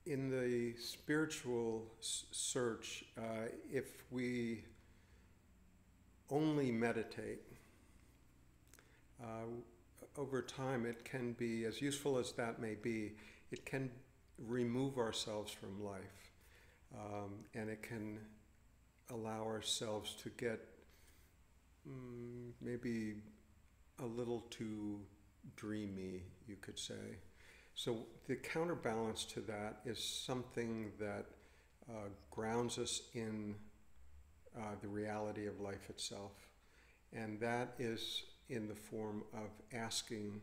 in the spiritual search, if we only meditate, over time it can be, as useful as that may be, it can remove ourselves from life. And it can allow ourselves to get maybe a little too dreamy, you could say. So the counterbalance to that is something that grounds us in the reality of life itself. And that is in the form of asking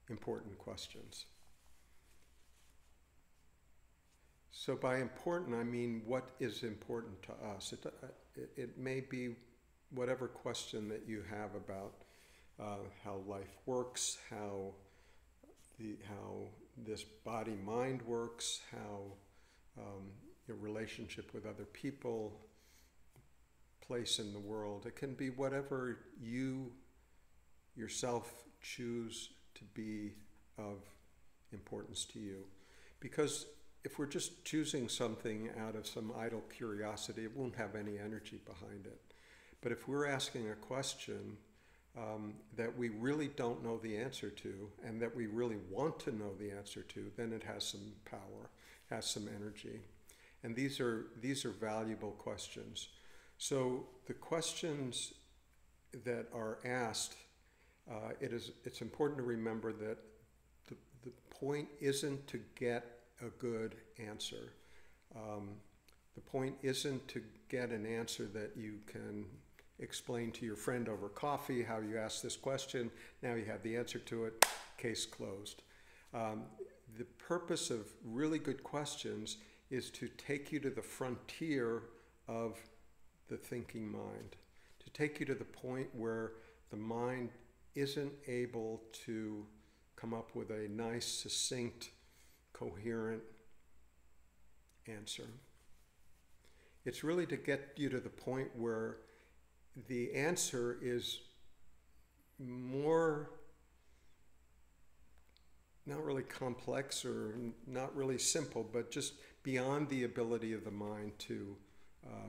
important questions. So by important, I mean what is important to us. It may be whatever question that you have about how life works, how this body-mind works, how your relationship with other people, place in the world. It can be whatever you yourself choose to be of importance to you. Because if we're just choosing something out of some idle curiosity, it won't have any energy behind it. But if we're asking a question that we really don't know the answer to, and that we really want to know the answer to, then it has some power, has some energy. And these are valuable questions. So the questions that are asked, it's important to remember that the point isn't to get a good answer. The point isn't to get an answer that you can explain to your friend over coffee how you asked this question, now you have the answer to it, case closed. The purpose of really good questions is to take you to the frontier of the thinking mind, to take you to the point where the mind isn't able to come up with a nice, succinct, coherent answer. It's really to get you to the point where the answer is more, not really complex or not really simple, but just beyond the ability of the mind to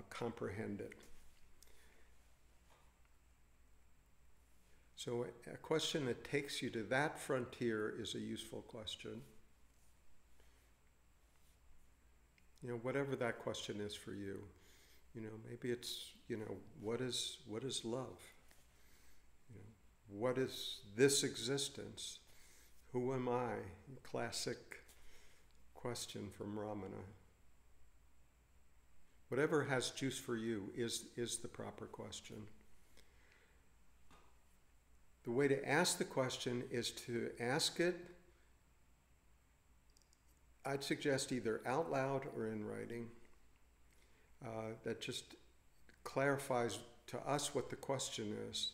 comprehend it. So a question that takes you to that frontier is a useful question. You know, whatever that question is for you. You know, maybe it's, you know, what is love? You know, what is this existence? Who am I? Classic question from Ramana. Whatever has juice for you is the proper question. The way to ask the question is to ask it, I'd suggest either out loud or in writing. That just clarifies to us what the question is.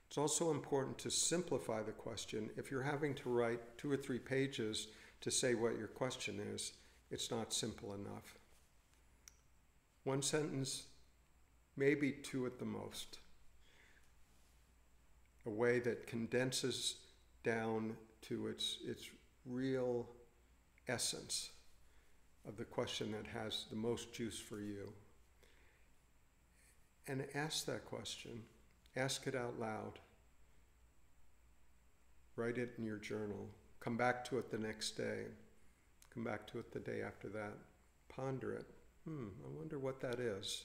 It's also important to simplify the question. If you're having to write 2 or 3 pages to say what your question is, it's not simple enough. 1 sentence, maybe 2 at the most. A way that condenses down to its real essence of the question that has the most juice for you. And ask that question. Ask it out loud. Write it in your journal. Come back to it the next day. Come back to it the day after that. Ponder it. I wonder what that is.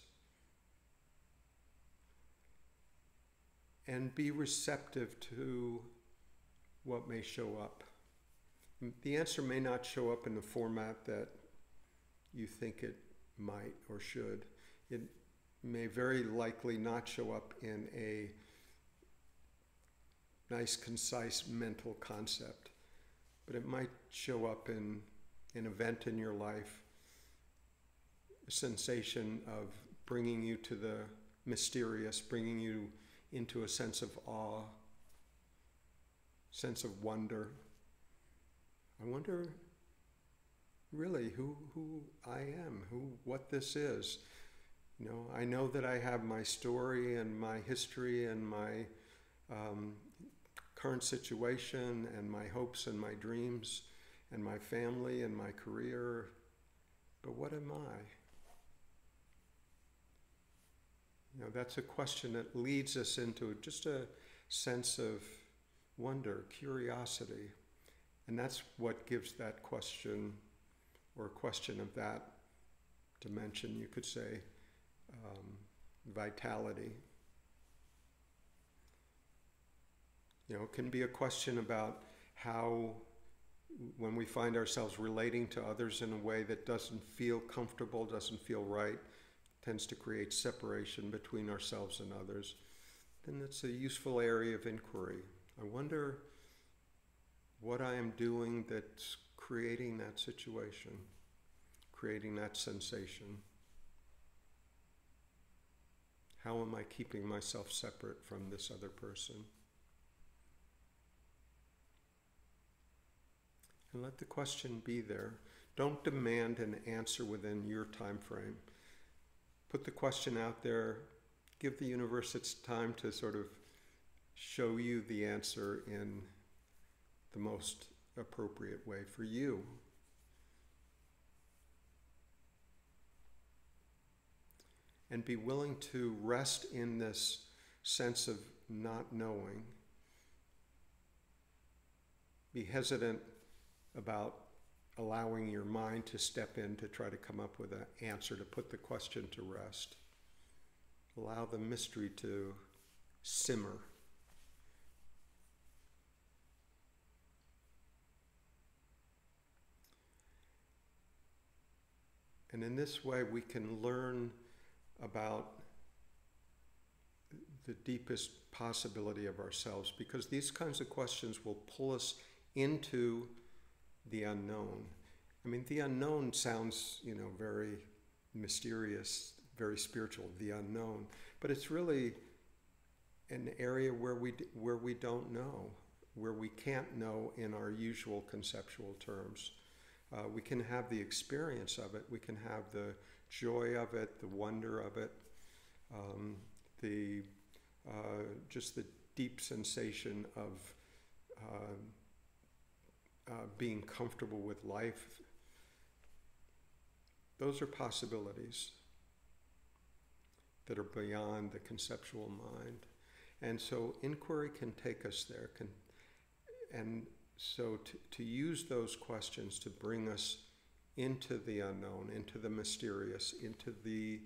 And be receptive to what may show up. The answer may not show up in the format that you think it might or should. It may very likely not show up in a nice, concise mental concept, but it might show up in an event in your life, a sensation of bringing you to the mysterious, bringing you into a sense of awe, sense of wonder. I wonder really who I am, what this is. You know, I know that I have my story and my history and my current situation and my hopes and my dreams, and my family and my career, but what am I? That's a question that leads us into just a sense of wonder, curiosity. And that's what gives that question, or a question of that dimension, you could say, vitality. It can be a question about how, when we find ourselves relating to others in a way that doesn't feel comfortable, doesn't feel right, tends to create separation between ourselves and others, then it's a useful area of inquiry. I wonder what I am doing that's creating that situation, creating that sensation. How am I keeping myself separate from this other person? And let the question be there. Don't demand an answer within your time frame. Put the question out there. Give the universe its time to sort of show you the answer in the most appropriate way for you. And be willing to rest in this sense of not knowing. Be hesitant about allowing your mind to step in to try to come up with an answer, to put the question to rest. Allow the mystery to simmer. And in this way, we can learn about the deepest possibility of ourselves, because these kinds of questions will pull us into the unknown. I mean, the unknown sounds, very mysterious, very spiritual, the unknown. But it's really an area where we don't know, where we can't know in our usual conceptual terms. We can have the experience of it. We can have the joy of it, the wonder of it, just the deep sensation of being comfortable with life. Those are possibilities that are beyond the conceptual mind. And so inquiry can take us there. And so to use those questions to bring us into the unknown, into the mysterious, into the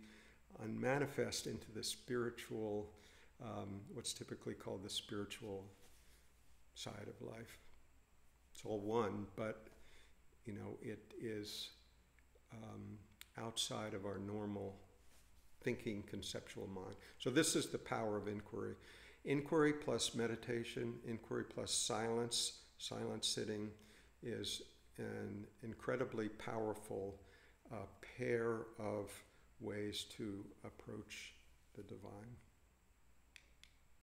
unmanifest, into the spiritual, what's typically called the spiritual side of life. It's all one, but it is outside of our normal thinking conceptual mind. So this is the power of inquiry. Inquiry plus meditation, inquiry plus silence, silent sitting, is an incredibly powerful pair of ways to approach the divine.